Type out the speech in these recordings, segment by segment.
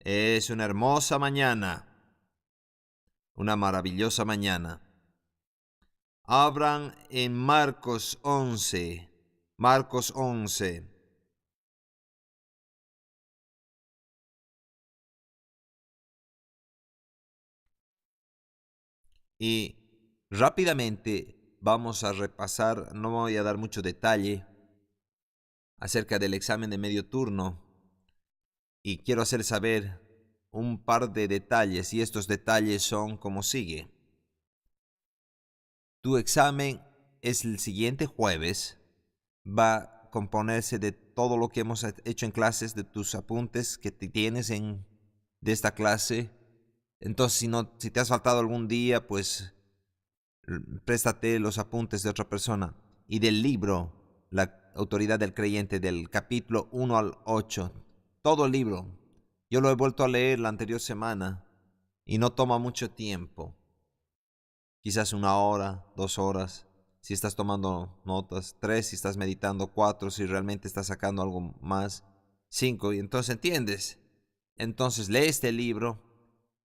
Es una hermosa mañana, una maravillosa mañana. Abran en Marcos 11, Marcos 11. Y rápidamente vamos a repasar, no voy a dar mucho detalle acerca del examen de medio turno y quiero hacer saber un par de detalles y estos detalles son como sigue. Tu examen es el siguiente jueves, va a componerse de todo lo que hemos hecho en clases, de tus apuntes que tienes de esta clase. Entonces, si te has faltado algún día, pues préstate los apuntes de otra persona. Y del libro, La autoridad del creyente, del capítulo 1 al 8, todo el libro. Yo lo he vuelto a leer la anterior semana y no toma mucho tiempo. Quizás 1 hora, 2 horas, si estás tomando notas, 3 si estás meditando, 4 si realmente estás sacando algo más, 5, y entonces entiendes. Entonces lee este libro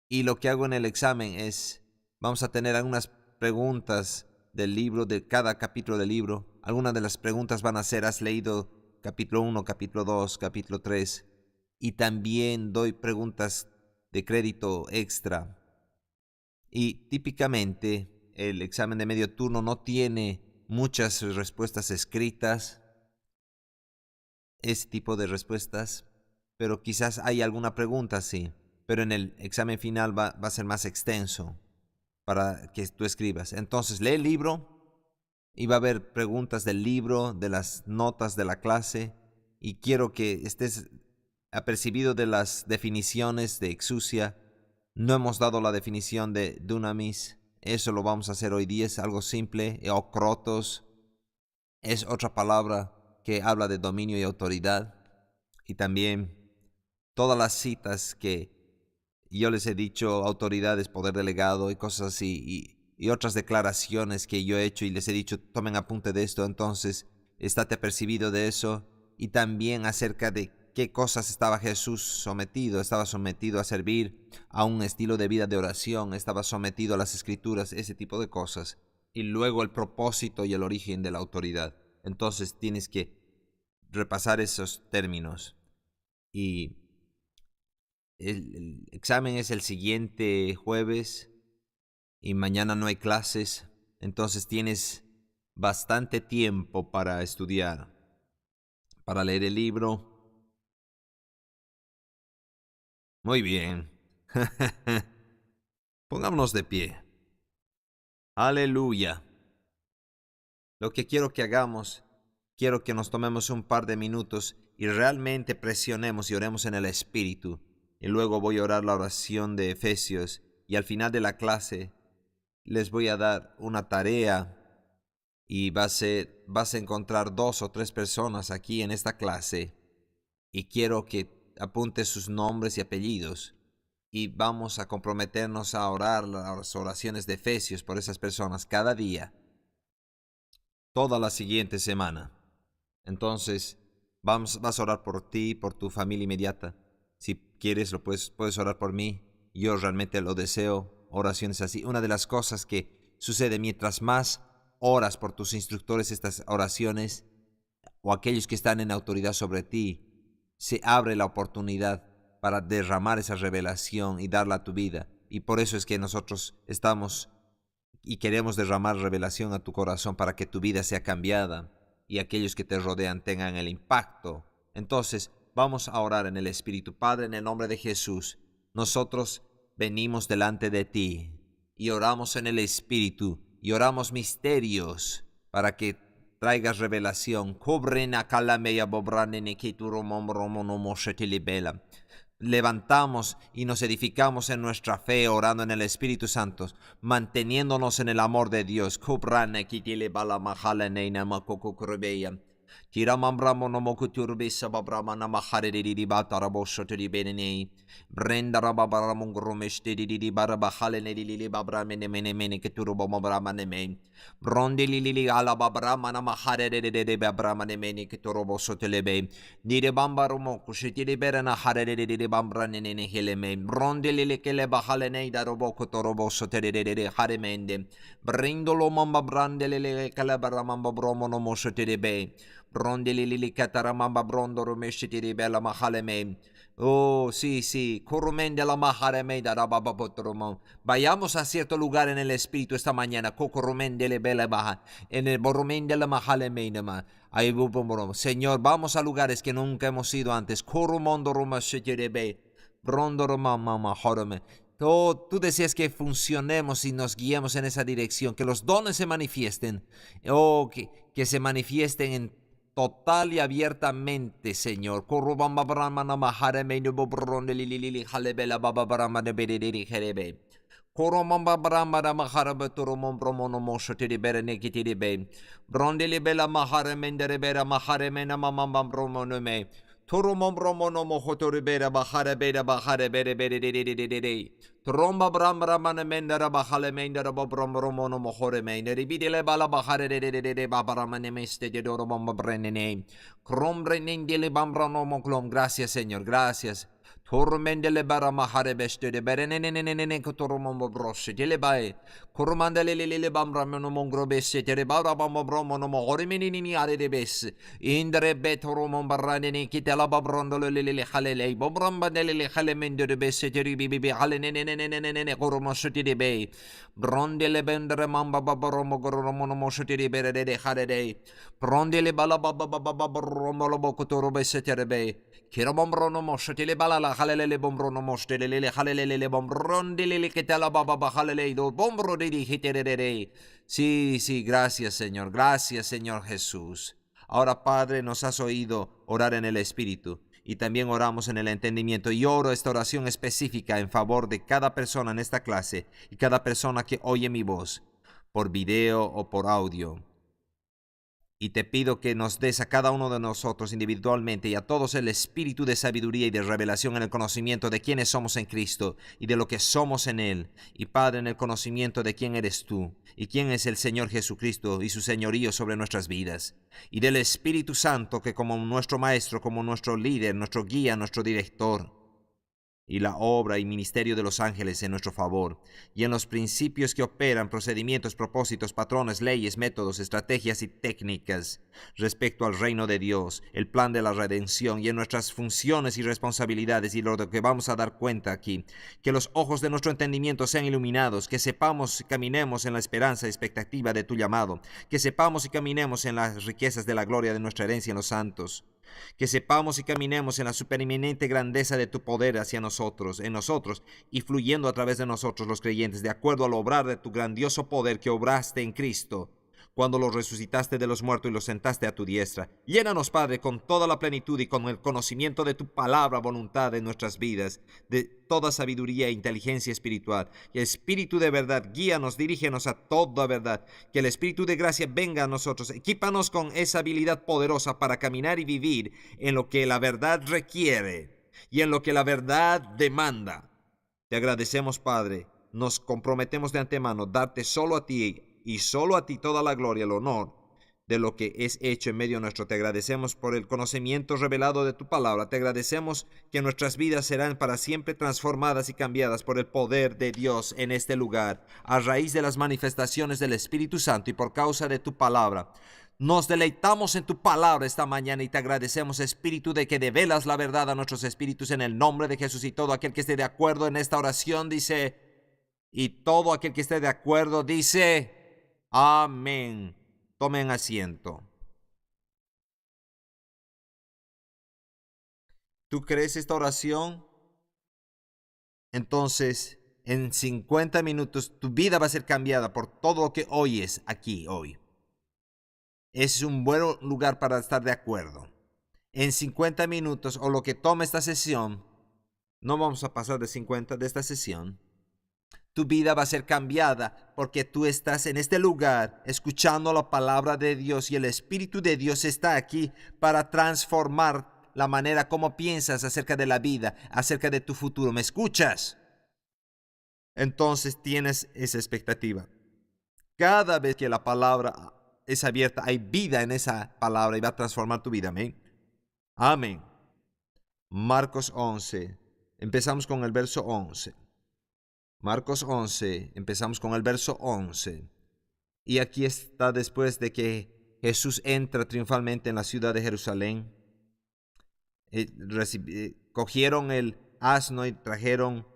y lo que hago en el examen es, vamos a tener algunas preguntas del libro, de cada capítulo del libro. Algunas de las preguntas van a ser, ¿has leído capítulo 1, capítulo 2, capítulo 3? Y también doy preguntas de crédito extra. Y típicamente el examen de medio turno no tiene muchas respuestas escritas, ese tipo de respuestas, pero quizás hay alguna pregunta, sí. Pero en el examen final va a ser más extenso para que tú escribas. Entonces lee el libro y va a haber preguntas del libro, de las notas de la clase, y quiero que estés apercibido de las definiciones de exousia. No hemos dado la definición de dunamis. Eso lo vamos a hacer hoy día, es algo simple. Okrotos es otra palabra que habla de dominio y autoridad. Y también todas las citas que yo les he dicho, autoridades, poder delegado y cosas así, y otras declaraciones que yo he hecho y les he dicho, tomen apunte de esto, entonces estate apercibido de eso. Y también acerca de qué cosas estaba Jesús sometido. Estaba sometido a servir a un estilo de vida de oración, estaba sometido a las escrituras, ese tipo de cosas. Y luego el propósito y el origen de la autoridad. Entonces tienes que repasar esos términos. Y el examen es el siguiente jueves y mañana no hay clases. Entonces tienes bastante tiempo para estudiar, para leer el libro. Muy bien. Pongámonos de pie. Aleluya. Lo que quiero que hagamos, quiero que nos tomemos un par de minutos y realmente presionemos y oremos en el Espíritu. Y luego voy a orar la oración de Efesios. Y al final de la clase les voy a dar una tarea y vas a encontrar 2 o 3 personas aquí en esta clase. Y quiero que apuntes sus nombres y apellidos. Y vamos a comprometernos a orar las oraciones de Efesios por esas personas cada día, toda la siguiente semana. Entonces, vas a orar por ti, por tu familia inmediata. Si quieres, puedes orar por mí. Yo realmente lo deseo, oraciones así. Una de las cosas que sucede mientras más oras por tus instructores estas oraciones, o aquellos que están en autoridad sobre ti, se abre la oportunidad para derramar esa revelación y darla a tu vida. Y por eso es que nosotros estamos y queremos derramar revelación a tu corazón para que tu vida sea cambiada y aquellos que te rodean tengan el impacto. Entonces, vamos a orar en el Espíritu. Padre, en el nombre de Jesús, nosotros venimos delante de ti y oramos en el Espíritu y oramos misterios para que traigas revelación. Levantamos y nos edificamos en nuestra fe orando en el Espíritu Santo, manteniéndonos en el amor de Dios. Tira mambramo no mokuturbisa babrama na mahariri batarabosho to di benene. Brenda babaramung romesti di barabahale lili babramene mene keturubo babramane me. Brondi lili ala babrama na mahariri de babramane mene keturubo sotelebe. Nide bambarumo kushiti berana hariri bambrane heleme. Brondi lili kele bahale ne darobo kotorobo sotelede haremende. Brindolo mamba brandele calabaramamba bromo no moshotirebe. Brondeli lili cataramamba brondo romeshitiri bella mahaleme. Oh, sí, sí, corromende la mahareme da rababotromo. Vayamos a cierto lugar en el espíritu esta mañana. Cocorromende le bella baja. En el borromende la mahaleme nama. Señor, vamos a lugares que nunca hemos ido antes. Corromondo romashitiribe. Brondo romama horome. Oh, tú decías que funcionemos y nos guiemos en esa dirección, que los dones se manifiesten, que se manifiesten en total y abiertamente, Señor. Turumom romono mohotori bera bahare bera bahare bere bere de. Tromba brambra mana mendara bahale mendara bobrom romono mohore mendari bidele bala bahare de babara mane meste de doromba brenene. Krombre nindele bambra no moklom. Gracias, Señor, gracias. Tormendele bara mahare beste de berenene kotorombo brosse dele bae. Kormandele lele bambra no mongro besse de bara bamba bromo no mohore menini are de bes. Indre betoromon barane kitela babrondole lele halele bobramba dele hale mende de besse de bibi hale ne koromosoti de be. Brondele bendre mamba babromo goromono mosoti de bere de hare de. Brondele bala baba romo bokotoro besse de be. Kirabomrono moshetele balala halele bombrono mostelele halele bombrondele que te la baba halele do bombro de hitere. Sí, sí, gracias, Señor. Gracias, Señor Jesús. Ahora, Padre, nos has oído orar en el Espíritu y también oramos en el entendimiento. Y oro esta oración específica en favor de cada persona en esta clase y cada persona que oye mi voz por video o por audio. Y te pido que nos des a cada uno de nosotros individualmente y a todos el espíritu de sabiduría y de revelación en el conocimiento de quiénes somos en Cristo y de lo que somos en Él. Y Padre, en el conocimiento de quién eres tú y quién es el Señor Jesucristo y su señorío sobre nuestras vidas. Y del Espíritu Santo que como nuestro Maestro, como nuestro líder, nuestro guía, nuestro director, y la obra y ministerio de los ángeles en nuestro favor, y en los principios que operan, procedimientos, propósitos, patrones, leyes, métodos, estrategias y técnicas respecto al reino de Dios, el plan de la redención, y en nuestras funciones y responsabilidades, y lo que vamos a dar cuenta aquí, que los ojos de nuestro entendimiento sean iluminados, que sepamos y caminemos en la esperanza y expectativa de tu llamado, que sepamos y caminemos en las riquezas de la gloria de nuestra herencia en los santos, que sepamos y caminemos en la supereminente grandeza de tu poder hacia nosotros, en nosotros, y fluyendo a través de nosotros los creyentes, de acuerdo al obrar de tu grandioso poder que obraste en Cristo, cuando los resucitaste de los muertos y los sentaste a tu diestra. Llénanos, Padre, con toda la plenitud y con el conocimiento de tu palabra, voluntad en nuestras vidas, de toda sabiduría e inteligencia espiritual. Y el Espíritu de verdad, guíanos, dirígenos a toda verdad. Que el Espíritu de gracia venga a nosotros. Equípanos con esa habilidad poderosa para caminar y vivir en lo que la verdad requiere y en lo que la verdad demanda. Te agradecemos, Padre. Nos comprometemos de antemano darte solo a ti y solo a ti toda la gloria, el honor de lo que es hecho en medio nuestro. Te agradecemos por el conocimiento revelado de tu palabra. Te agradecemos que nuestras vidas serán para siempre transformadas y cambiadas por el poder de Dios en este lugar, a raíz de las manifestaciones del Espíritu Santo y por causa de tu palabra. Nos deleitamos en tu palabra esta mañana y te agradecemos, Espíritu, de que develas la verdad a nuestros espíritus en el nombre de Jesús. Y todo aquel que esté de acuerdo en esta oración dice, y todo aquel que esté de acuerdo dice, amén. Tomen asiento. ¿Tú crees esta oración? Entonces, en 50 minutos tu vida va a ser cambiada por todo lo que oyes aquí hoy. Es un buen lugar para estar de acuerdo. En 50 minutos o lo que tome esta sesión, no vamos a pasar de 50 de esta sesión, Tu vida va a ser cambiada porque tú estás en este lugar escuchando la palabra de Dios y el Espíritu de Dios está aquí para transformar la manera como piensas acerca de la vida, acerca de tu futuro. ¿Me escuchas? Entonces tienes esa expectativa. Cada vez que la palabra es abierta, hay vida en esa palabra y va a transformar tu vida. Amén. Amén. Marcos 11. Empezamos con el verso 11. Marcos 11, empezamos con el verso 11. Y aquí está después de que Jesús entra triunfalmente en la ciudad de Jerusalén. Cogieron el asno y trajeron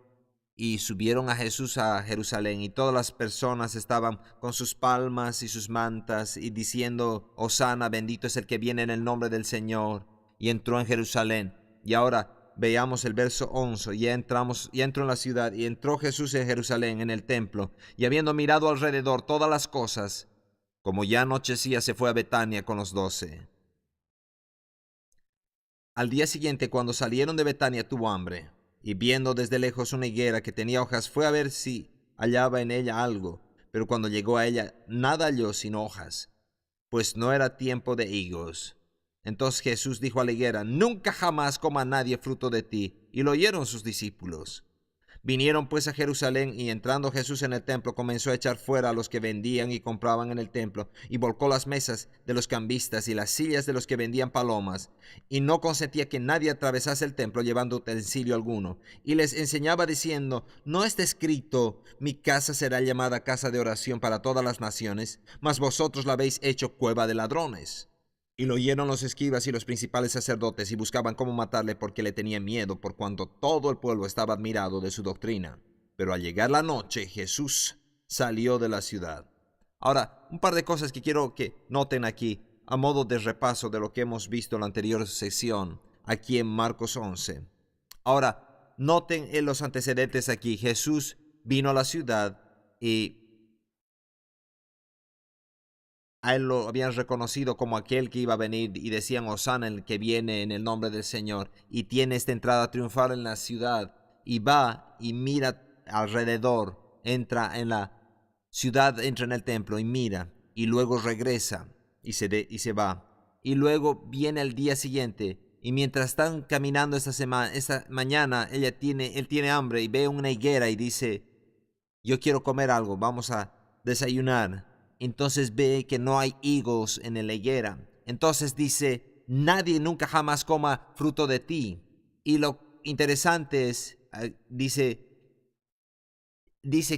y subieron a Jesús a Jerusalén. Y todas las personas estaban con sus palmas y sus mantas y diciendo, Hosana, bendito es el que viene en el nombre del Señor. Y entró en Jerusalén. Y ahora veamos el verso 11. Ya entró en la ciudad y entró Jesús en Jerusalén, en el templo. Y habiendo mirado alrededor todas las cosas, como ya anochecía, se fue a Betania con los 12. Al día siguiente, cuando salieron de Betania, tuvo hambre. Y viendo desde lejos una higuera que tenía hojas, fue a ver si hallaba en ella algo. Pero cuando llegó a ella, nada halló sino hojas, pues no era tiempo de higos. Entonces Jesús dijo a la higuera, nunca jamás coma nadie fruto de ti. Y lo oyeron sus discípulos. Vinieron pues a Jerusalén, y entrando Jesús en el templo, comenzó a echar fuera a los que vendían y compraban en el templo, y volcó las mesas de los cambistas y las sillas de los que vendían palomas, y no consentía que nadie atravesase el templo llevando utensilio alguno. Y les enseñaba diciendo, ¿no está escrito, mi casa será llamada casa de oración para todas las naciones? Mas vosotros la habéis hecho cueva de ladrones. Y lo oyeron los escribas y los principales sacerdotes, y buscaban cómo matarle, porque le tenían miedo, por cuanto todo el pueblo estaba admirado de su doctrina. Pero al llegar la noche, Jesús salió de la ciudad. Ahora, un par de cosas que quiero que noten aquí, a modo de repaso de lo que hemos visto en la anterior sesión, aquí en Marcos 11. Ahora, noten en los antecedentes aquí. Jesús vino a la ciudad y a él lo habían reconocido como aquel que iba a venir y decían, Hosana, el que viene en el nombre del Señor, y tiene esta entrada triunfal en la ciudad, y va y mira alrededor, entra en la ciudad, entra en el templo y mira, y luego regresa y se va. Y luego viene el día siguiente, y mientras están caminando esta mañana, él tiene hambre y ve una higuera y dice, yo quiero comer algo, vamos a desayunar. Entonces ve que no hay higos en la higuera. Entonces dice, nadie nunca jamás coma fruto de ti. Y lo interesante es, dice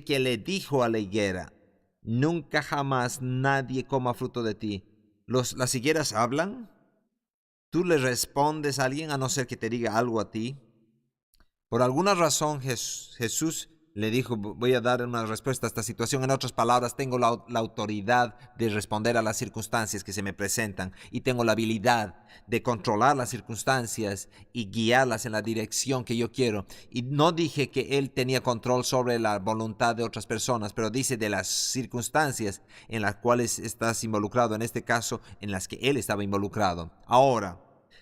que le dijo a la higuera, nunca jamás nadie coma fruto de ti. ¿Las higueras hablan? ¿Tú le respondes a alguien a no ser que te diga algo a ti? Por alguna razón Jesús le dijo, voy a dar una respuesta a esta situación. En otras palabras, tengo la autoridad de responder a las circunstancias que se me presentan y tengo la habilidad de controlar las circunstancias y guiarlas en la dirección que yo quiero. Y no dije que él tenía control sobre la voluntad de otras personas, pero dice de las circunstancias en las cuales estás involucrado, en este caso, en las que él estaba involucrado. Ahora,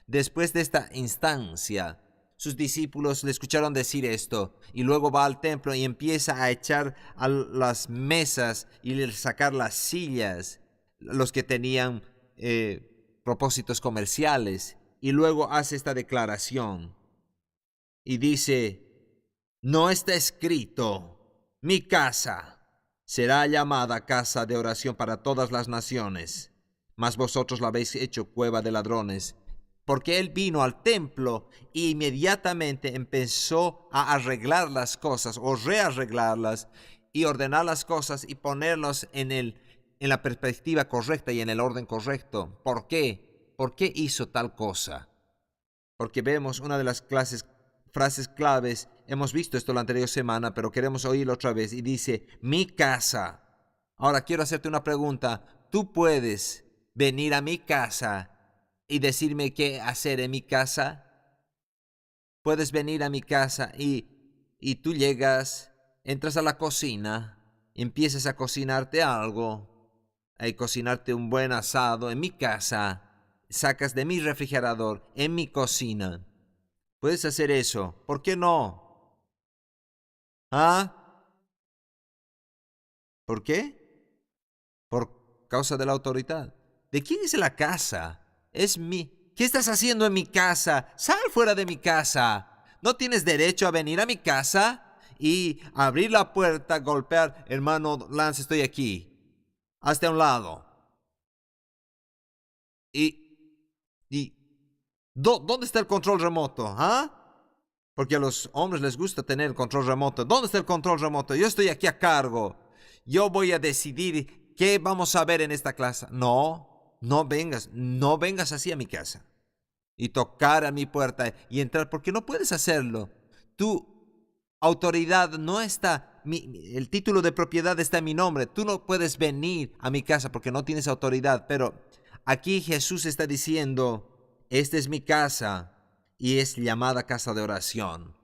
después de esta instancia, sus discípulos le escucharon decir esto y luego va al templo y empieza a echar a las mesas y sacar las sillas, los que tenían propósitos comerciales, y luego hace esta declaración y dice, no está escrito, mi casa será llamada casa de oración para todas las naciones, mas vosotros la habéis hecho cueva de ladrones. Porque él vino al templo e inmediatamente empezó a arreglar las cosas o rearreglarlas y ordenar las cosas y ponerlos en la perspectiva correcta y en el orden correcto. ¿Por qué? ¿Por qué hizo tal cosa? Porque vemos una de las frases claves, hemos visto esto la anterior semana, pero queremos oírlo otra vez, y dice, mi casa. Ahora quiero hacerte una pregunta. ¿Tú puedes venir a mi casa y decirme qué hacer en mi casa? Puedes venir a mi casa y tú llegas, entras a la cocina, empiezas a cocinarte algo, a cocinarte un buen asado en mi casa, sacas de mi refrigerador en mi cocina. Puedes hacer eso. ¿Por qué no? ¿Ah? ¿Por qué? Por causa de la autoridad. ¿De quién es la casa? Es mi. ¿Qué estás haciendo en mi casa? Sal fuera de mi casa. No tienes derecho a venir a mi casa y abrir la puerta, golpear. Hermano Lance, estoy aquí. Hazte a un lado. Y ¿dónde está el control remoto? ¿Ah? Porque a los hombres les gusta tener el control remoto. ¿Dónde está el control remoto? Yo estoy aquí a cargo. Yo voy a decidir qué vamos a ver en esta clase. No, no vengas así a mi casa y tocar a mi puerta y entrar, porque no puedes hacerlo. Tu autoridad no está, el título de propiedad está en mi nombre. Tú no puedes venir a mi casa porque no tienes autoridad. Pero aquí Jesús está diciendo, esta es mi casa y es llamada casa de oración.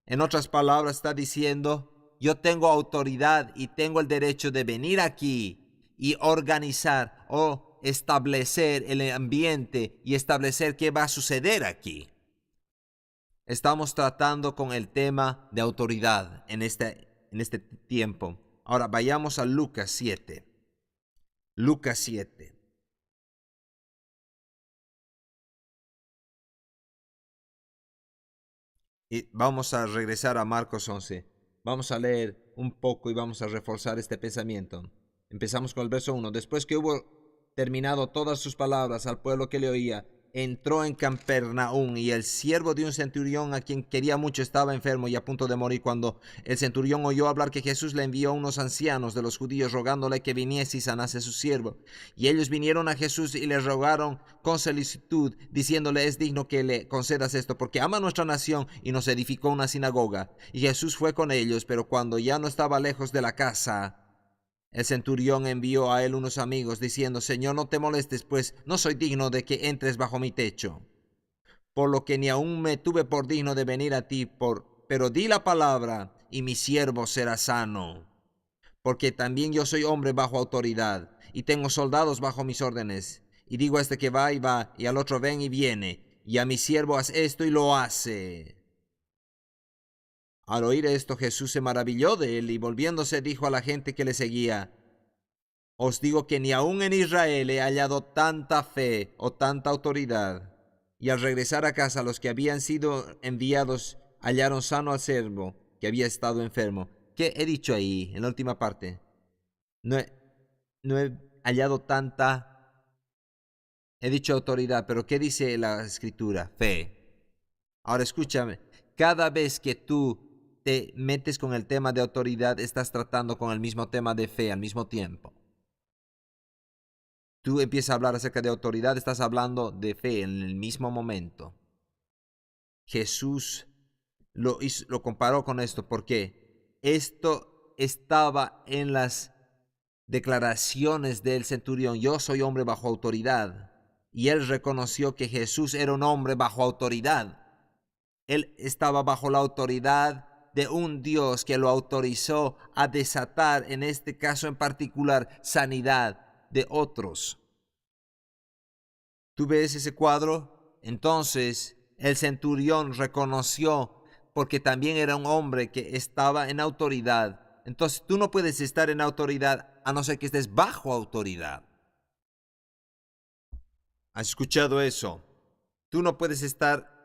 En otras palabras, está diciendo, yo tengo autoridad y tengo el derecho de venir aquí y organizar o establecer el ambiente y establecer qué va a suceder aquí. Estamos tratando con el tema de autoridad en este tiempo. Ahora vayamos a Lucas 7. Lucas 7. Y vamos a regresar a Marcos 11. Vamos a leer un poco y vamos a reforzar este pensamiento. Empezamos con el verso 1. Después que hubo terminado todas sus palabras al pueblo que le oía, entró en Capernaum, y el siervo de un centurión a quien quería mucho estaba enfermo y a punto de morir. Cuando el centurión oyó hablar que Jesús le envió a unos ancianos de los judíos rogándole que viniese y sanase a su siervo. Y ellos vinieron a Jesús y le rogaron con solicitud, diciéndole: es digno que le concedas esto, porque ama nuestra nación y nos edificó una sinagoga. Y Jesús fue con ellos, pero cuando ya no estaba lejos de la casa, el centurión envió a él unos amigos, diciendo: Señor, no te molestes, pues no soy digno de que entres bajo mi techo. Por lo que ni aun me tuve por digno de venir a ti, pero di la palabra, y mi siervo será sano. Porque también yo soy hombre bajo autoridad, y tengo soldados bajo mis órdenes. Y digo a este que va, y al otro ven, y viene. Y a mi siervo haz esto, y lo hace. Al oír esto, Jesús se maravilló de él, y volviéndose dijo a la gente que le seguía: os digo que ni aun en Israel he hallado tanta fe o tanta autoridad. Y al regresar a casa, los que habían sido enviados hallaron sano al siervo que había estado enfermo. ¿Qué he dicho ahí, en la última parte? No he, no he hallado tanta, he dicho autoridad, pero ¿qué dice la escritura? Fe. Ahora escúchame, cada vez que tú te metes con el tema de autoridad, estás tratando con el mismo tema de fe al mismo tiempo. Tú empiezas a hablar acerca de autoridad, estás hablando de fe en el mismo momento. Jesús lo comparó con esto porque esto estaba en las declaraciones del centurión: yo soy hombre bajo autoridad. Y él reconoció que Jesús era un hombre bajo autoridad. Él estaba bajo la autoridad de un Dios que lo autorizó a desatar, en este caso en particular, sanidad de otros. ¿Tú ves ese cuadro? Entonces el centurión reconoció, porque también era un hombre que estaba en autoridad. Entonces tú no puedes estar en autoridad a no ser que estés bajo autoridad. ¿Has escuchado eso? Tú no puedes estar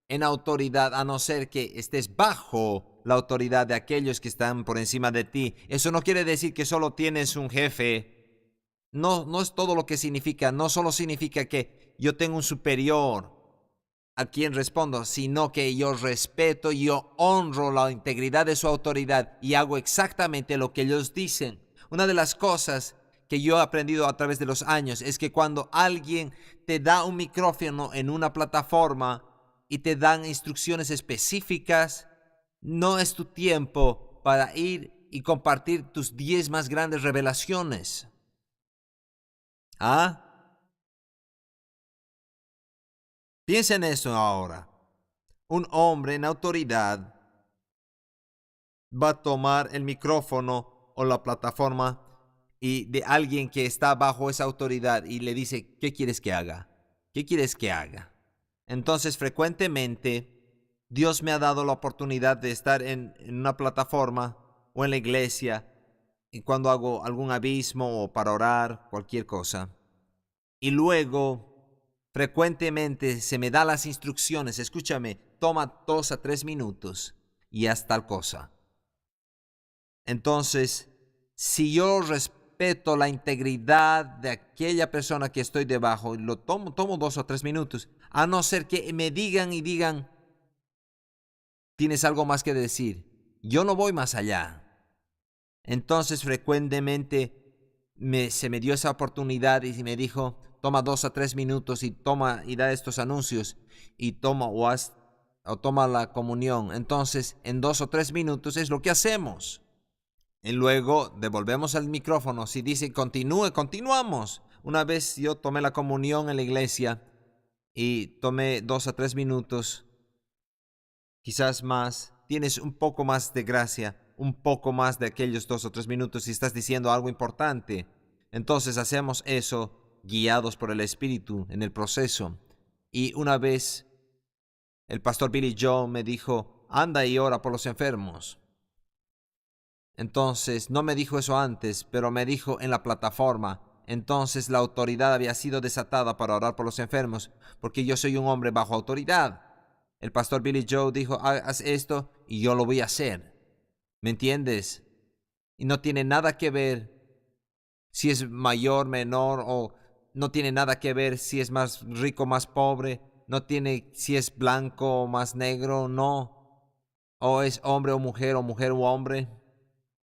en autoridad a no ser que estés bajo la autoridad de aquellos que están por encima de ti. Eso no quiere decir que solo tienes un jefe. No es todo lo que significa. No solo significa que yo tengo un superior a quien respondo, sino que yo respeto y yo honro la integridad de su autoridad y hago exactamente lo que ellos dicen. Una de las cosas que yo he aprendido a través de los años es que cuando alguien te da un micrófono en una plataforma y te dan instrucciones específicas, no es tu tiempo para ir y compartir tus 10 más grandes revelaciones. ¿Ah? Piensa en eso ahora. Un hombre en autoridad va a tomar el micrófono o la plataforma y de alguien que está bajo esa autoridad y le dice: ¿qué quieres que haga? ¿Qué quieres que haga? Entonces, frecuentemente, Dios me ha dado la oportunidad de estar en una plataforma o en la iglesia y cuando hago algún abismo o para orar, cualquier cosa. Y luego, frecuentemente se me da las instrucciones, escúchame, toma 2 a 3 minutos y haz tal cosa. Entonces, si yo respeto la integridad de aquella persona que estoy debajo, lo tomo 2 o 3 minutos, a no ser que me digan, tienes algo más que decir. Yo no voy más allá. Entonces, frecuentemente se me dio esa oportunidad y me dijo, toma 2 a 3 minutos y da estos anuncios y toma la comunión. Entonces, en 2 o 3 minutos es lo que hacemos. Y luego devolvemos el micrófono. Si dice continuamos. Una vez yo tomé la comunión en la iglesia y tomé 2 a 3 minutos, quizás más. Tienes un poco más de gracia, un poco más de aquellos 2 o 3 minutos si estás diciendo algo importante. Entonces hacemos eso guiados por el Espíritu en el proceso. Y una vez el pastor Billy Joe me dijo, anda y ora por los enfermos. Entonces, no me dijo eso antes, pero me dijo en la plataforma. Entonces la autoridad había sido desatada para orar por los enfermos, porque yo soy un hombre bajo autoridad. El pastor Billy Joe dijo, haz esto y yo lo voy a hacer. ¿Me entiendes? Y no tiene nada que ver si es mayor, menor, o no tiene nada que ver si es más rico, más pobre. No tiene si es blanco o más negro, no. O es hombre o mujer o hombre.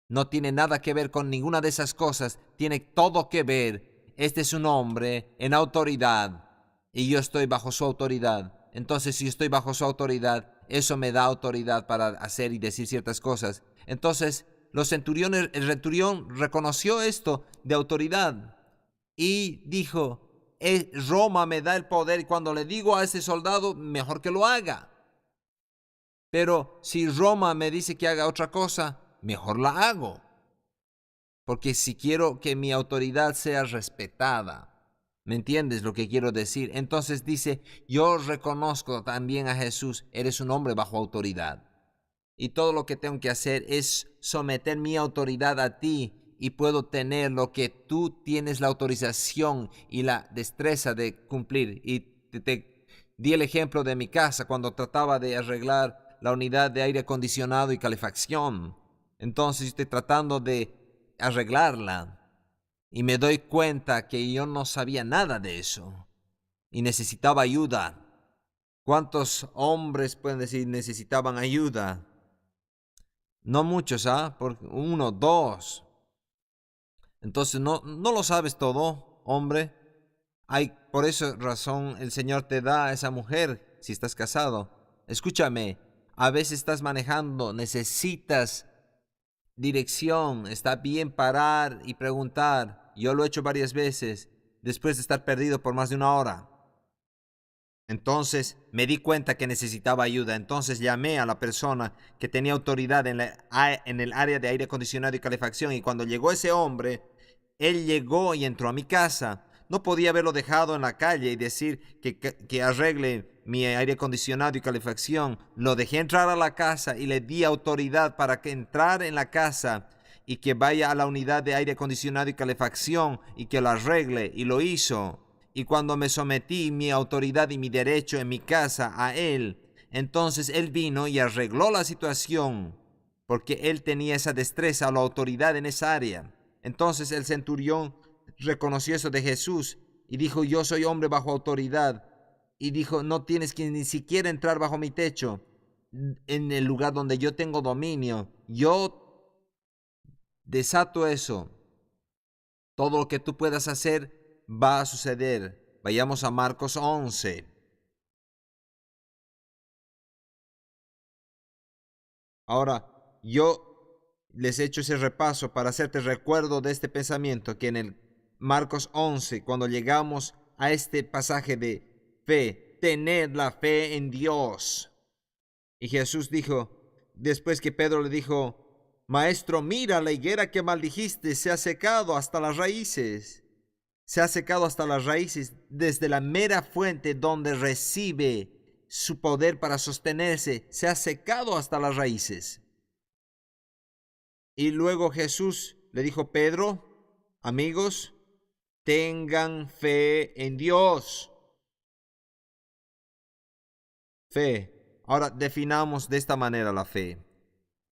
No tiene nada que ver con ninguna de esas cosas. Tiene todo que ver. Este es un hombre en autoridad y yo estoy bajo su autoridad. Entonces, si estoy bajo su autoridad, eso me da autoridad para hacer y decir ciertas cosas. Entonces, el centurión reconoció esto de autoridad y dijo, Roma me da el poder y cuando le digo a ese soldado, mejor que lo haga. Pero si Roma me dice que haga otra cosa, mejor la hago. Porque si quiero que mi autoridad sea respetada, ¿me entiendes lo que quiero decir? Entonces dice, yo reconozco también a Jesús, eres un hombre bajo autoridad. Y todo lo que tengo que hacer es someter mi autoridad a ti y puedo tener lo que tú tienes la autorización y la destreza de cumplir. Y te di el ejemplo de mi casa cuando trataba de arreglar la unidad de aire acondicionado y calefacción. Entonces estoy tratando de arreglarla y me doy cuenta que yo no sabía nada de eso y necesitaba ayuda. ¿Cuántos hombres pueden decir necesitaban ayuda? No muchos, por 1, 2. Entonces no lo sabes todo, hombre. Por esa razón el Señor te da a esa mujer si estás casado. Escúchame, a veces estás manejando, necesitas dirección, está bien parar y preguntar. Yo lo he hecho varias veces después de estar perdido por más de 1 hora. Entonces me di cuenta que necesitaba ayuda. Entonces llamé a la persona que tenía autoridad en el área de aire acondicionado y calefacción. Y cuando llegó ese hombre, él llegó y entró a mi casa. No podía haberlo dejado en la calle y decir que arregle mi aire acondicionado y calefacción. Lo dejé entrar a la casa y le di autoridad para que entrara en la casa y que vaya a la unidad de aire acondicionado y calefacción y que lo arregle. Y lo hizo. Y cuando me sometí mi autoridad y mi derecho en mi casa a él, entonces él vino y arregló la situación, porque él tenía esa destreza o la autoridad en esa área. Entonces el centurión reconoció eso de Jesús y dijo, yo soy hombre bajo autoridad. Y dijo, no tienes que ni siquiera entrar bajo mi techo, en el lugar donde yo tengo dominio. Yo desato eso. Todo lo que tú puedas hacer va a suceder. Vayamos a Marcos 11. Ahora, yo les he hecho ese repaso para hacerte recuerdo de este pensamiento que en el Marcos 11, cuando llegamos a este pasaje de fe, tened la fe en Dios. Y Jesús dijo, después que Pedro le dijo, Maestro, mira, la higuera que maldijiste se ha secado hasta las raíces. Se ha secado hasta las raíces desde la mera fuente donde recibe su poder para sostenerse. Se ha secado hasta las raíces. Y luego Jesús le dijo Pedro, amigos, tengan fe en Dios. Fe. Ahora definamos de esta manera la fe.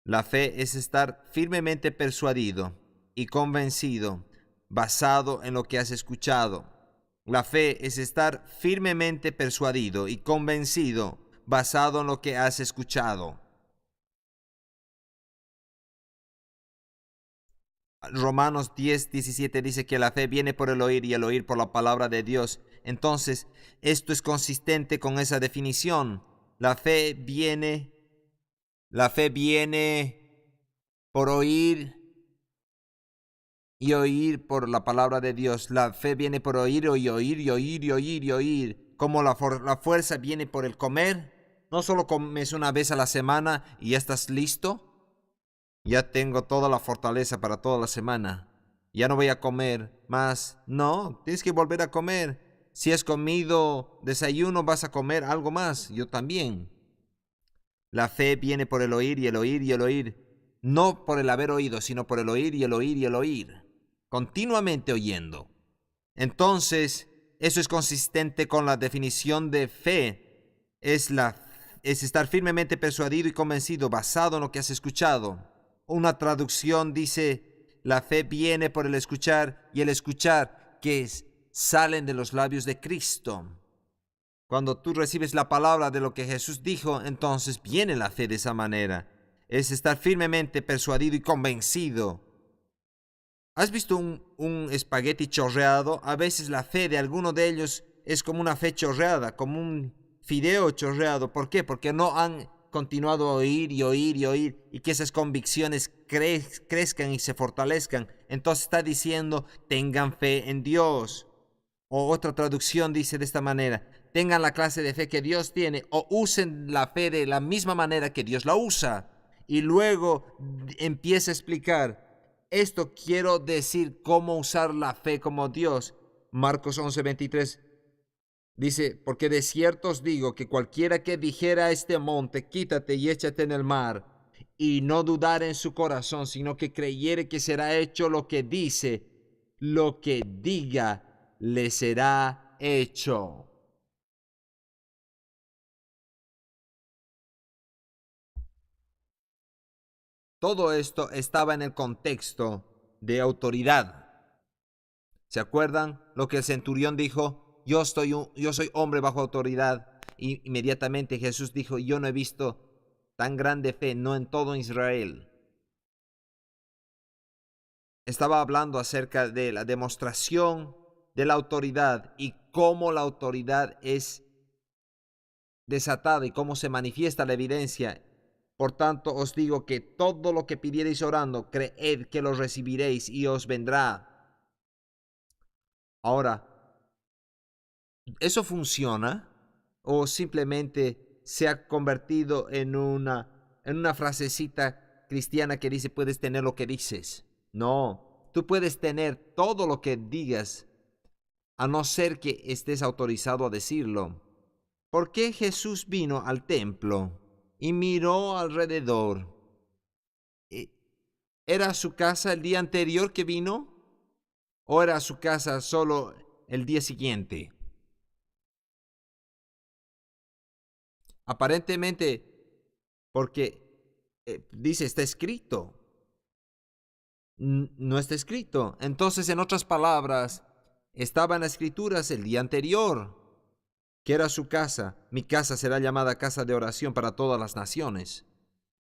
La fe es estar firmemente persuadido y convencido, basado en lo que has escuchado. La fe es estar firmemente persuadido y convencido, basado en lo que has escuchado. Romanos 10:17 dice que la fe viene por el oír y el oír por la palabra de Dios. Entonces, esto es consistente con esa definición. La fe viene por oír y oír por la palabra de Dios. La fe viene por oír y oír y oír y oír y oír. Como la fuerza viene por el comer. No solo comes una vez a la semana y ya estás listo. Ya tengo toda la fortaleza para toda la semana. Ya no voy a comer más. No, tienes que volver a comer. Si has comido desayuno, vas a comer algo más. Yo también. La fe viene por el oír y el oír y el oír. No por el haber oído, sino por el oír y el oír y el oír. Continuamente oyendo. Entonces, eso es consistente con la definición de fe. Es estar firmemente persuadido y convencido, basado en lo que has escuchado. Una traducción dice, la fe viene por el escuchar y el escuchar que salen de los labios de Cristo. Cuando tú recibes la palabra de lo que Jesús dijo, entonces viene la fe de esa manera. Es estar firmemente persuadido y convencido. ¿Has visto un espagueti chorreado? A veces la fe de alguno de ellos es como una fe chorreada, como un fideo chorreado. ¿Por qué? Porque no han continuado a oír y oír y oír y que esas convicciones crezcan y se fortalezcan. Entonces está diciendo, tengan fe en Dios. O otra traducción dice de esta manera, tengan la clase de fe que Dios tiene o usen la fe de la misma manera que Dios la usa. Y luego empieza a explicar, esto quiero decir cómo usar la fe como Dios. Marcos 11:23 dice, porque de cierto os digo que cualquiera que dijera a este monte, quítate y échate en el mar, y no dudar en su corazón, sino que creyere que será hecho lo que dice, lo que diga, le será hecho. Todo esto estaba en el contexto de autoridad. ¿Se acuerdan lo que el centurión dijo? Yo soy hombre bajo autoridad. Y inmediatamente Jesús dijo, yo no he visto tan grande fe, no en todo Israel. Estaba hablando acerca de la demostración de la autoridad y cómo la autoridad es desatada y cómo se manifiesta la evidencia. Por tanto, os digo que todo lo que pidiereis orando, creed que lo recibiréis y os vendrá. Ahora, ¿eso funciona? ¿O simplemente se ha convertido en una frasecita cristiana que dice puedes tener lo que dices? No, tú puedes tener todo lo que digas, a no ser que estés autorizado a decirlo. ¿Por qué Jesús vino al templo y miró alrededor? ¿Era su casa el día anterior que vino? ¿O era su casa solo el día siguiente? Aparentemente, porque dice, está escrito. No está escrito. Entonces, en otras palabras, estaba en las escrituras el día anterior, que era su casa. Mi casa será llamada casa de oración para todas las naciones.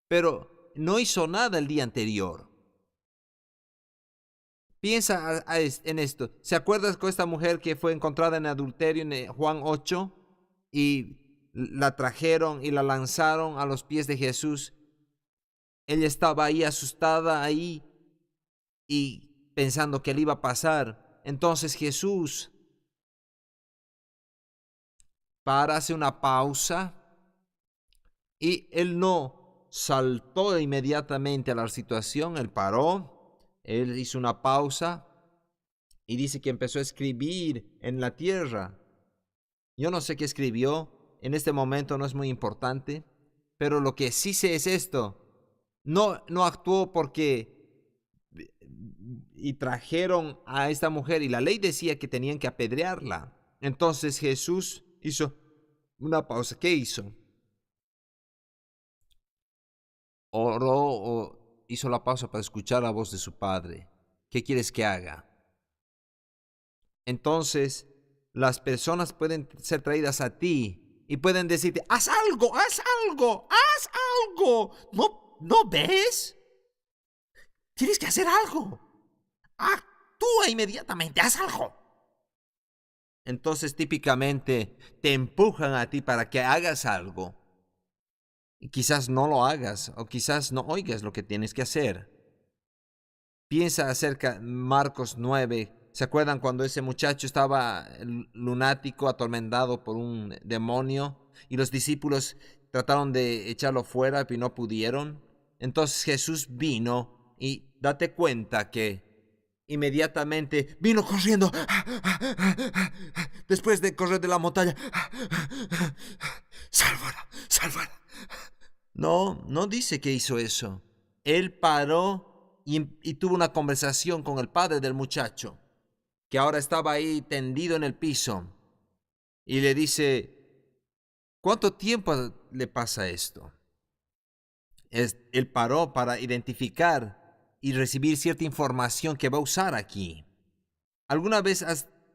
Pero no hizo nada el día anterior. Piensa en esto. ¿Se acuerdas con esta mujer que fue encontrada en adulterio en Juan 8? Y la trajeron y la lanzaron a los pies de Jesús. Ella estaba ahí asustada ahí y pensando que le iba a pasar. Entonces Jesús hace una pausa y él no saltó inmediatamente a la situación. Él paró, él hizo una pausa y dice que empezó a escribir en la tierra. Yo no sé qué escribió, en este momento no es muy importante, pero lo que sí sé es esto. No actuó porque y trajeron a esta mujer y la ley decía que tenían que apedrearla. Entonces Jesús hizo una pausa. ¿Qué hizo? Oró o hizo la pausa para escuchar la voz de su padre. ¿Qué quieres que haga? Entonces, las personas pueden ser traídas a ti y pueden decirte, haz algo, haz algo, haz algo. ¿No ves? Tienes que hacer algo. Actúa inmediatamente, haz algo. Entonces, típicamente, te empujan a ti para que hagas algo. Y quizás no lo hagas o quizás no oigas lo que tienes que hacer. Piensa acerca de Marcos 9. ¿Se acuerdan cuando ese muchacho estaba lunático, atormentado por un demonio? Y los discípulos trataron de echarlo fuera, pero no pudieron. Entonces Jesús vino y date cuenta que inmediatamente vino corriendo. Después de correr de la montaña. Sálvala, sálvala. No dice que hizo eso. Él paró y tuvo una conversación con el padre del muchacho, que ahora estaba ahí tendido en el piso, y le dice, ¿cuánto tiempo le pasa esto? Él paró para identificar y recibir cierta información que va a usar aquí. ¿Alguna vez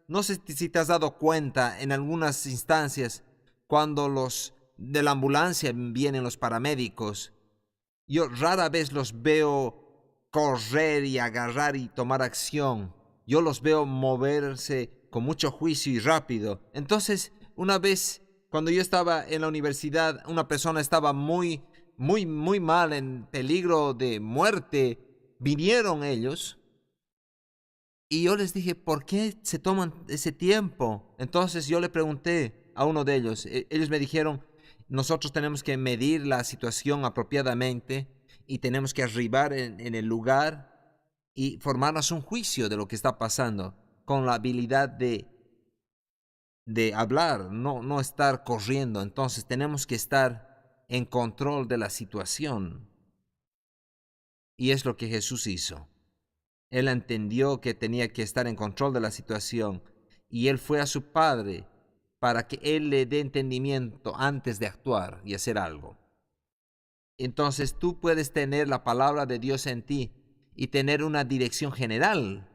no sé si te has dado cuenta en algunas instancias, cuando los de la ambulancia vienen los paramédicos, yo rara vez los veo correr y agarrar y tomar acción. Yo los veo moverse con mucho juicio y rápido. Entonces, una vez, cuando yo estaba en la universidad, una persona estaba muy mal, en peligro de muerte. Vinieron ellos y yo les dije, ¿por qué se toman ese tiempo? Entonces yo le pregunté a uno de ellos. Ellos me dijeron, nosotros tenemos que medir la situación apropiadamente y tenemos que arribar en el lugar y formarnos un juicio de lo que está pasando con la habilidad de hablar, no estar corriendo. Entonces tenemos que estar en control de la situación. Y es lo que Jesús hizo. Él entendió que tenía que estar en control de la situación y él fue a su padre para que él le dé entendimiento antes de actuar y hacer algo. Entonces tú puedes tener la palabra de Dios en ti y tener una dirección general.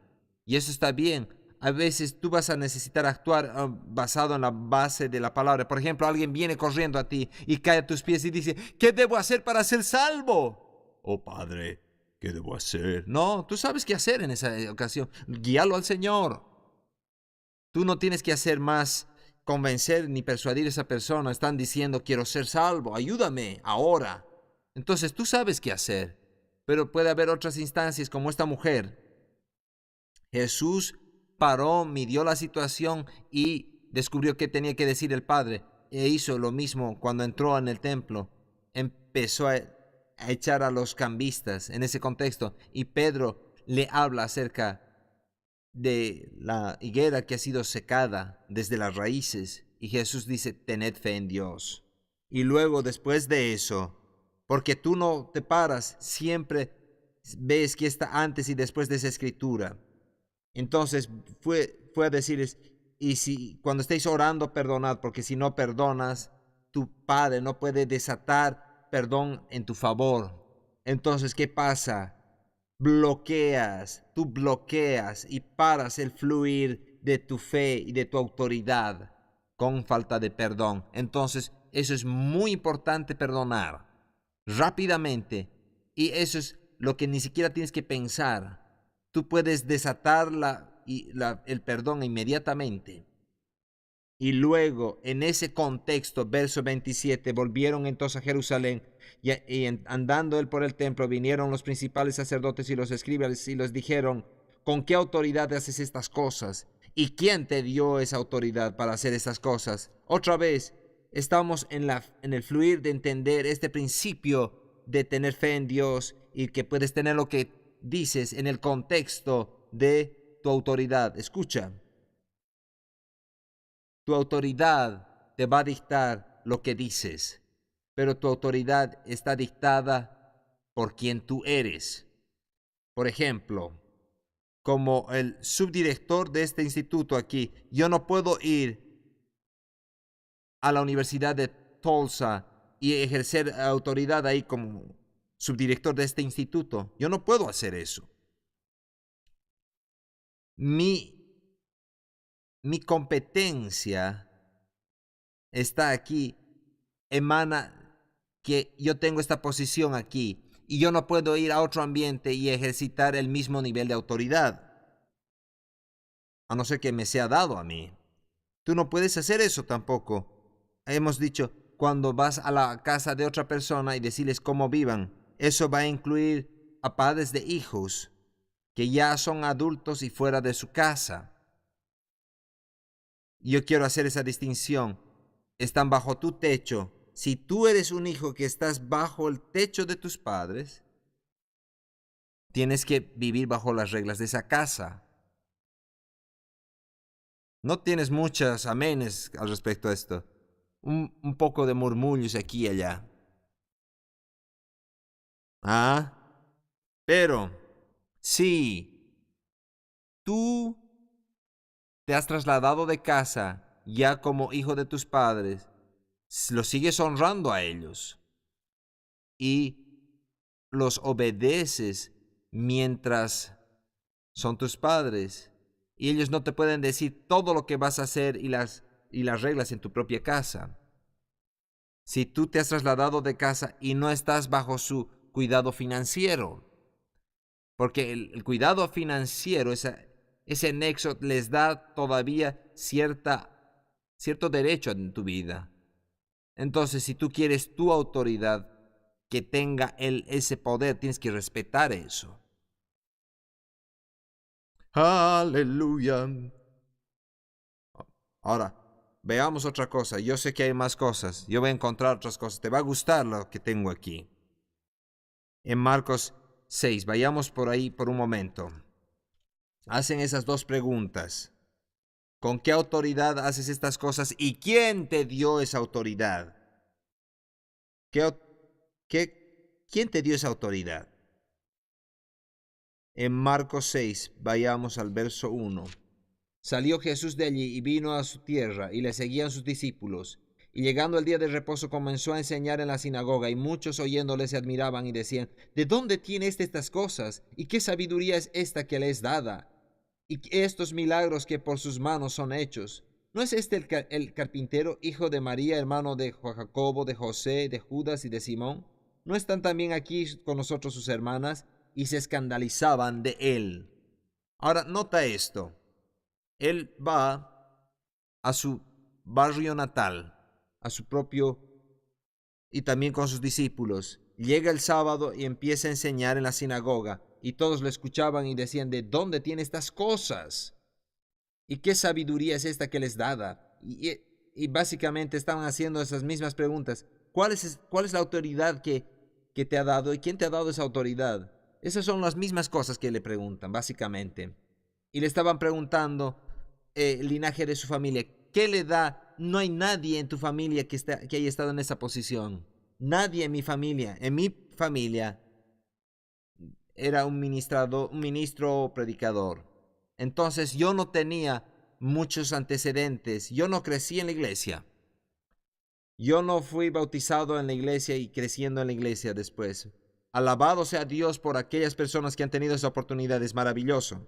Y eso está bien. A veces tú vas a necesitar actuar basado en la base de la palabra. Por ejemplo, alguien viene corriendo a ti y cae a tus pies y dice, ¿qué debo hacer para ser salvo? Oh, Padre, ¿qué debo hacer? No, tú sabes qué hacer en esa ocasión. Guíalo al Señor. Tú no tienes que hacer más convencer ni persuadir a esa persona. Están diciendo, quiero ser salvo, ayúdame ahora. Entonces tú sabes qué hacer. Pero puede haber otras instancias como esta mujer. Jesús paró, midió la situación y descubrió qué tenía que decir el Padre. E hizo lo mismo cuando entró en el templo. Empezó a echar a los cambistas en ese contexto. Y Pedro le habla acerca de la higuera que ha sido secada desde las raíces. Y Jesús dice, tened fe en Dios. Y luego, después de eso, porque tú no te paras, siempre ves que está antes y después de esa escritura. Entonces fue a decirles, y si cuando estéis orando, perdonad, porque si no perdonas, tu Padre no puede desatar perdón en tu favor. Entonces, ¿qué pasa? Tú bloqueas y paras el fluir de tu fe y de tu autoridad con falta de perdón. Entonces, eso es muy importante, perdonar rápidamente. Y eso es lo que ni siquiera tienes que pensar. Tú puedes desatar el perdón inmediatamente. Y luego, en ese contexto, verso 27, volvieron entonces a Jerusalén y andando él por el templo, vinieron los principales sacerdotes y los escribas y les dijeron, ¿con qué autoridad haces estas cosas? ¿Y quién te dio esa autoridad para hacer estas cosas? Otra vez, estamos en el fluir de entender este principio de tener fe en Dios y que puedes tener lo que dices en el contexto de tu autoridad. Escucha. Tu autoridad te va a dictar lo que dices, pero tu autoridad está dictada por quien tú eres. Por ejemplo, como el subdirector de este instituto aquí. Yo no puedo ir a la Universidad de Tulsa y ejercer autoridad ahí como subdirector de este instituto. Yo no puedo hacer eso. Mi competencia está aquí, emana que yo tengo esta posición aquí y yo no puedo ir a otro ambiente y ejercitar el mismo nivel de autoridad, a no ser que me sea dado a mí. Tú no puedes hacer eso tampoco. Hemos dicho, cuando vas a la casa de otra persona y decirles cómo vivan, eso va a incluir a padres de hijos que ya son adultos y fuera de su casa. Yo quiero hacer esa distinción. Están bajo tu techo. Si tú eres un hijo que estás bajo el techo de tus padres, tienes que vivir bajo las reglas de esa casa. No tienes muchas amenes al respecto a esto. Un poco de murmullos aquí y allá. Pero si tú te has trasladado de casa ya como hijo de tus padres, los sigues honrando a ellos y los obedeces mientras son tus padres, y ellos no te pueden decir todo lo que vas a hacer y las reglas en tu propia casa. Si tú te has trasladado de casa y no estás bajo su cuidado financiero, porque el cuidado financiero, ese nexo les da todavía cierto derecho en tu vida. Entonces, si tú quieres tu autoridad que tenga ese poder, tienes que respetar eso. Aleluya. Ahora, veamos otra cosa. Yo sé que hay más cosas. Yo voy a encontrar otras cosas. Te va a gustar lo que tengo aquí. En Marcos 6, vayamos por ahí por un momento. Hacen esas dos preguntas. ¿Con qué autoridad haces estas cosas? ¿Y quién te dio esa autoridad? ¿Quién te dio esa autoridad? En Marcos 6, vayamos al verso 1. Salió Jesús de allí y vino a su tierra, y le seguían sus discípulos. Y llegando el día de reposo comenzó a enseñar en la sinagoga, y muchos oyéndole se admiraban y decían, ¿de dónde tiene estas cosas? ¿Y qué sabiduría es esta que le es dada? ¿Y estos milagros que por sus manos son hechos? ¿No es este el carpintero, hijo de María, hermano de Jacobo, de José, de Judas y de Simón? ¿No están también aquí con nosotros sus hermanas? Y se escandalizaban de él. Ahora, nota esto. Él va a su barrio natal, a su propio, y también con sus discípulos. Llega el sábado y empieza a enseñar en la sinagoga, y todos lo escuchaban y decían, ¿de dónde tiene estas cosas? ¿Y qué sabiduría es esta que les dada? Y básicamente estaban haciendo esas mismas preguntas. ¿Cuál es la autoridad que te ha dado y quién te ha dado esa autoridad? Esas son las mismas cosas que le preguntan, básicamente. Y le estaban preguntando el linaje de su familia. ¿Qué le da? No hay nadie en tu familia que haya estado en esa posición. Nadie en mi familia. En mi familia era un ministro o predicador. Entonces yo no tenía muchos antecedentes. Yo no crecí en la iglesia. Yo no fui bautizado en la iglesia y creciendo en la iglesia después. Alabado sea Dios por aquellas personas que han tenido esa oportunidad. Es maravilloso.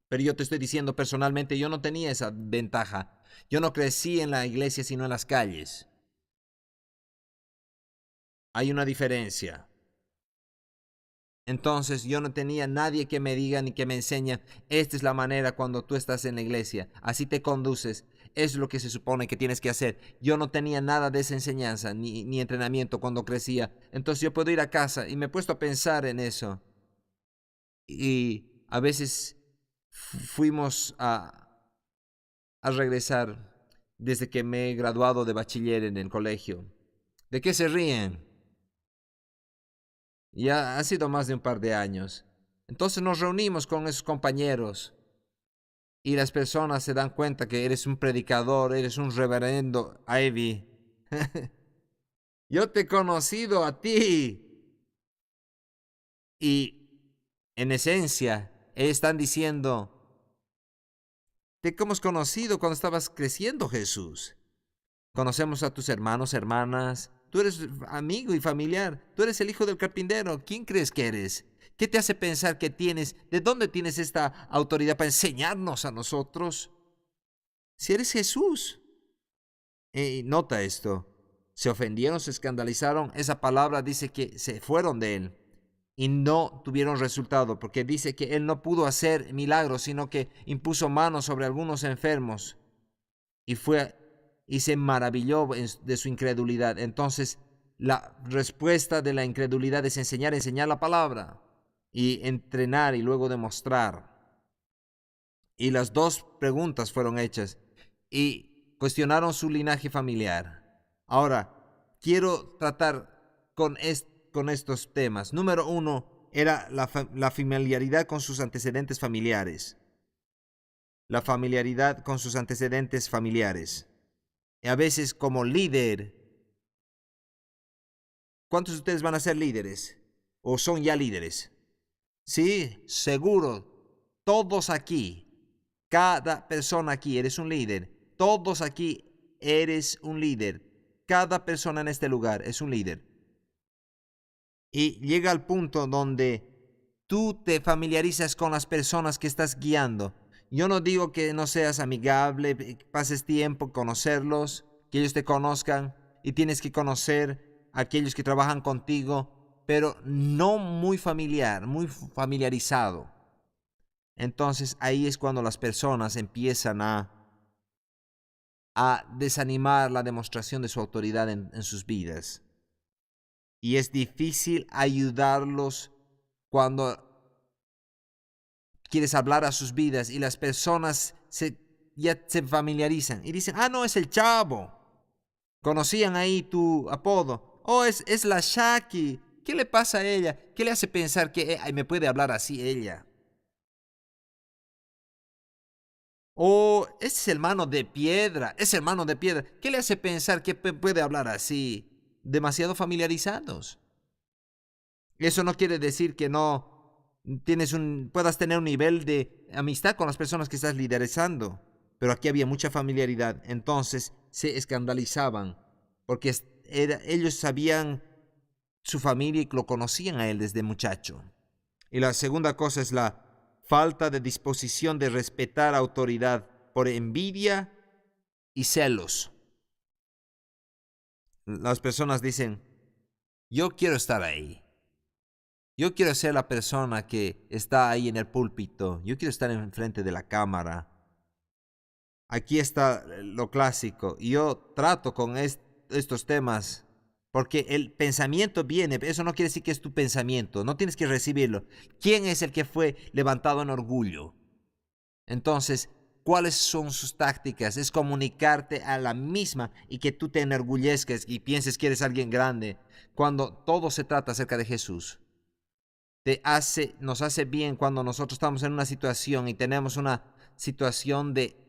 Pero yo te estoy diciendo personalmente, yo no tenía esa ventaja. Yo no crecí en la iglesia, sino en las calles. Hay una diferencia. Entonces yo no tenía nadie que me diga ni que me enseñe, esta es la manera cuando tú estás en la iglesia, así te conduces, es lo que se supone que tienes que hacer. Yo no tenía nada de esa enseñanza ni entrenamiento cuando crecía. Entonces yo puedo ir a casa y me he puesto a pensar en eso. Y a veces fuimos a regresar desde que me he graduado de bachiller en el colegio. ¿De qué se ríen? Ya ha sido más de un par de años. Entonces nos reunimos con esos compañeros y las personas se dan cuenta que eres un predicador, eres un reverendo Ivy. Yo te he conocido a ti. Y en esencia, Están diciendo, te hemos conocido cuando estabas creciendo, Jesús. Conocemos a tus hermanos, hermanas. Tú eres amigo y familiar. Tú eres el hijo del carpintero. ¿Quién crees que eres? ¿Qué te hace pensar que tienes? ¿De dónde tienes esta autoridad para enseñarnos a nosotros? Si eres Jesús. Nota esto. Se ofendieron, se escandalizaron. Esa palabra dice que se fueron de él y no tuvieron resultado, porque dice que él no pudo hacer milagros, sino que impuso manos sobre algunos enfermos y se maravilló de su incredulidad. Entonces, la respuesta de la incredulidad es enseñar la palabra y entrenar y luego demostrar. Y las dos preguntas fueron hechas y cuestionaron su linaje familiar. Ahora, quiero tratar con estos temas. Número 1 era la familiaridad con sus antecedentes familiares. La familiaridad con sus antecedentes familiares. Y a veces como líder, ¿cuántos de ustedes van a ser líderes? ¿O son ya líderes? Sí, seguro. Todos aquí, cada persona aquí, eres un líder. Todos aquí eres un líder. Cada persona en este lugar es un líder. Y llega al punto donde tú te familiarizas con las personas que estás guiando. Yo no digo que no seas amigable, pases tiempo, conocerlos, que ellos te conozcan, y tienes que conocer a aquellos que trabajan contigo, pero no muy familiarizado. Entonces ahí es cuando las personas empiezan a desanimar la demostración de su autoridad en sus vidas. Y es difícil ayudarlos cuando quieres hablar a sus vidas y las personas ya se familiarizan y dicen, no, es el chavo. Conocían ahí tu apodo. Es la Shaki. ¿Qué le pasa a ella? ¿Qué le hace pensar que me puede hablar así ella? Es hermano de piedra. Es hermano de piedra. ¿Qué le hace pensar que puede hablar así? Demasiado familiarizados. Eso no quiere decir que no puedas tener un nivel de amistad con las personas que estás liderizando. Pero aquí había mucha familiaridad. Entonces se escandalizaban porque ellos sabían su familia y lo conocían a él desde muchacho. Y la segunda cosa es la falta de disposición de respetar autoridad por envidia y celos. Las personas dicen, yo quiero estar ahí. Yo quiero ser la persona que está ahí en el púlpito. Yo quiero estar enfrente de la cámara. Aquí está lo clásico. Y yo trato con estos temas porque el pensamiento viene. Eso no quiere decir que es tu pensamiento. No tienes que recibirlo. ¿Quién es el que fue levantado en orgullo? Entonces, ¿cuáles son sus tácticas? Es comunicarte a la misma y que tú te enorgullezcas y pienses que eres alguien grande cuando todo se trata acerca de Jesús. Nos hace bien cuando nosotros estamos en una situación y tenemos una situación de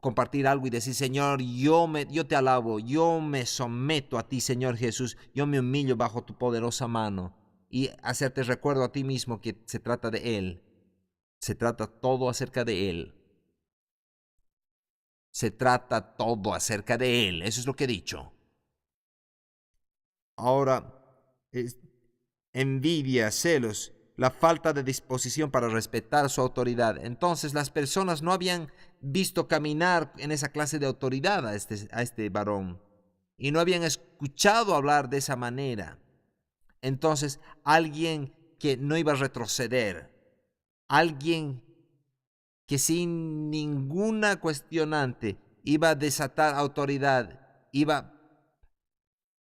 compartir algo y decir, Señor, yo te alabo, yo me someto a ti, Señor Jesús, yo me humillo bajo tu poderosa mano, y hacerte recuerdo a ti mismo que se trata de Él, se trata todo acerca de Él, se trata todo acerca de Él, eso es lo que he dicho. Ahora, envidia, celos, la falta de disposición para respetar su autoridad. Entonces las personas no habían visto caminar en esa clase de autoridad a este varón y no habían escuchado hablar de esa manera. Entonces alguien que no iba a retroceder, alguien que sin ninguna cuestionante iba a desatar autoridad, iba a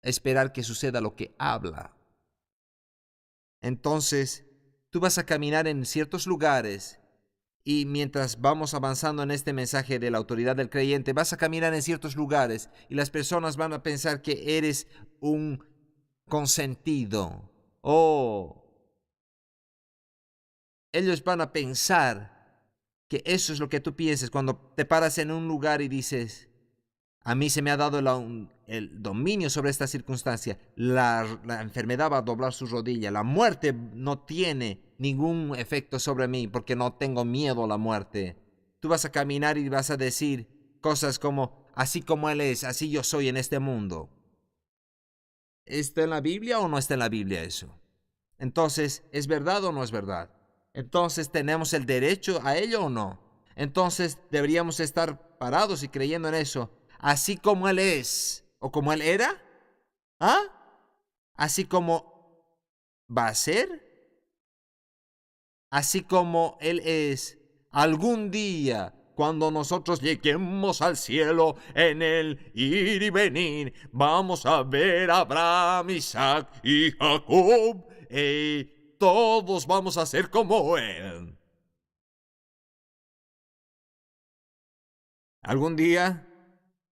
esperar que suceda lo que habla. Entonces, tú vas a caminar en ciertos lugares y mientras vamos avanzando en este mensaje de la autoridad del creyente, vas a caminar en ciertos lugares y las personas van a pensar que eres un consentido. Ellos van a pensar que eso es lo que tú piensas cuando te paras en un lugar y dices, a mí se me ha dado el dominio sobre esta circunstancia. La enfermedad va a doblar su rodilla. La muerte no tiene ningún efecto sobre mí porque no tengo miedo a la muerte. Tú vas a caminar y vas a decir cosas como, así como Él es, así yo soy en este mundo. ¿Está en la Biblia o no está en la Biblia eso? Entonces, ¿es verdad o no es verdad? Entonces, ¿tenemos el derecho a ello o no? Entonces, deberíamos estar parados y creyendo en eso, así como Él es o como Él era. ¿Ah? Así como va a ser, así como Él es. Algún día, cuando nosotros lleguemos al cielo en el ir y venir, vamos a ver a Abraham, Isaac y Jacob. Y todos vamos a ser como Él. Algún día,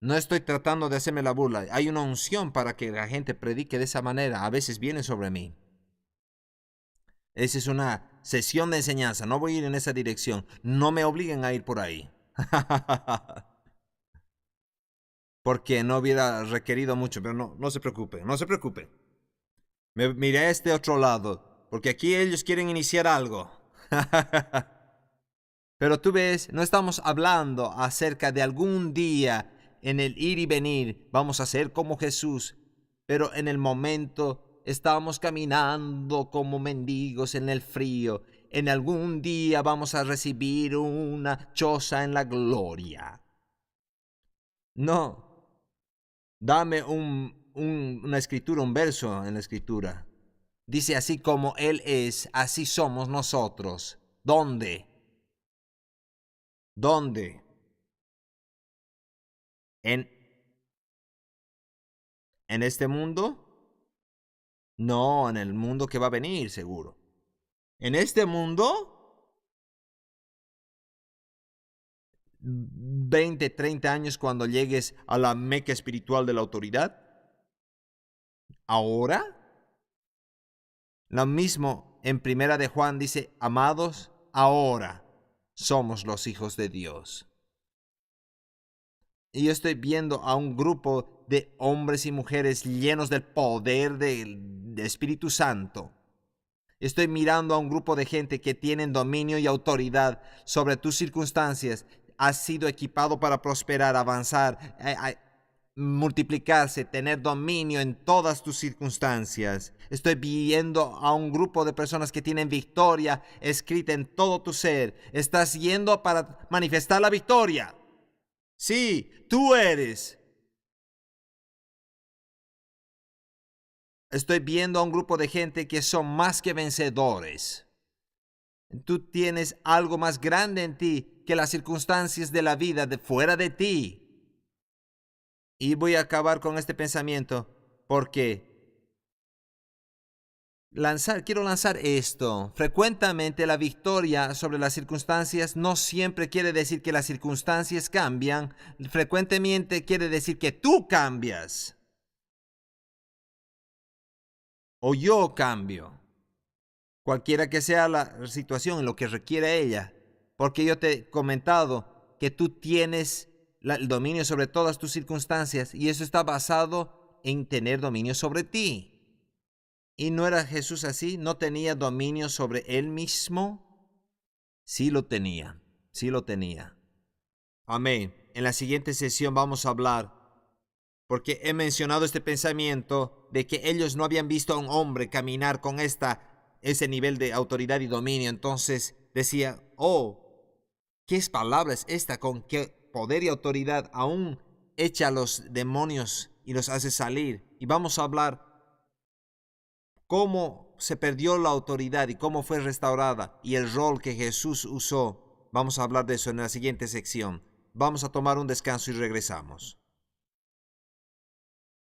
no estoy tratando de hacerme la burla. Hay una unción para que la gente predique de esa manera. A veces viene sobre mí. Esa es una sesión de enseñanza. No voy a ir en esa dirección. No me obliguen a ir por ahí. Porque no hubiera requerido mucho. Pero no se preocupe, no se preocupe. Me miré a este otro lado. Porque aquí ellos quieren iniciar algo. Pero tú ves, no estamos hablando acerca de algún día en el ir y venir. Vamos a ser como Jesús. Pero en el momento estábamos caminando como mendigos en el frío. En algún día vamos a recibir una choza en la gloria. No, dame una escritura, un verso en la escritura. Dice, así como Él es, así somos nosotros. ¿Dónde? ¿Dónde? ¿En este mundo? No, en el mundo que va a venir, seguro. En este mundo, 20, 30 años cuando llegues a la meca espiritual de la autoridad. Ahora, lo mismo en Primera de Juan dice, amados, ahora somos los hijos de Dios. Y yo estoy viendo a un grupo de hombres y mujeres llenos del poder del Espíritu Santo. Estoy mirando a un grupo de gente que tienen dominio y autoridad sobre tus circunstancias. Has sido equipado para prosperar, avanzar, multiplicarse, tener dominio en todas tus circunstancias. Estoy viendo a un grupo de personas que tienen victoria escrita en todo tu ser. Estás yendo para manifestar la victoria. Sí, tú eres. Estoy viendo a un grupo de gente que son más que vencedores. Tú tienes algo más grande en ti que las circunstancias de la vida de fuera de ti. Y voy a acabar con este pensamiento porque quiero lanzar esto. Frecuentemente la victoria sobre las circunstancias no siempre quiere decir que las circunstancias cambian. Frecuentemente quiere decir que tú cambias. O yo cambio. Cualquiera que sea la situación en lo que requiere ella. Porque yo te he comentado que tú tienes el dominio sobre todas tus circunstancias y eso está basado en tener dominio sobre ti. ¿Y no era Jesús así? ¿No tenía dominio sobre él mismo? Sí lo tenía, sí lo tenía. Amén. En la siguiente sesión vamos a hablar, porque he mencionado este pensamiento de que ellos no habían visto a un hombre caminar con ese nivel de autoridad y dominio. Entonces decía, ¿qué palabra es esta? ¿Con qué poder y autoridad aún echa a los demonios y los hace salir? Y vamos a hablar cómo se perdió la autoridad y cómo fue restaurada y el rol que Jesús usó. Vamos a hablar de eso en la siguiente sección. Vamos a tomar un descanso y regresamos.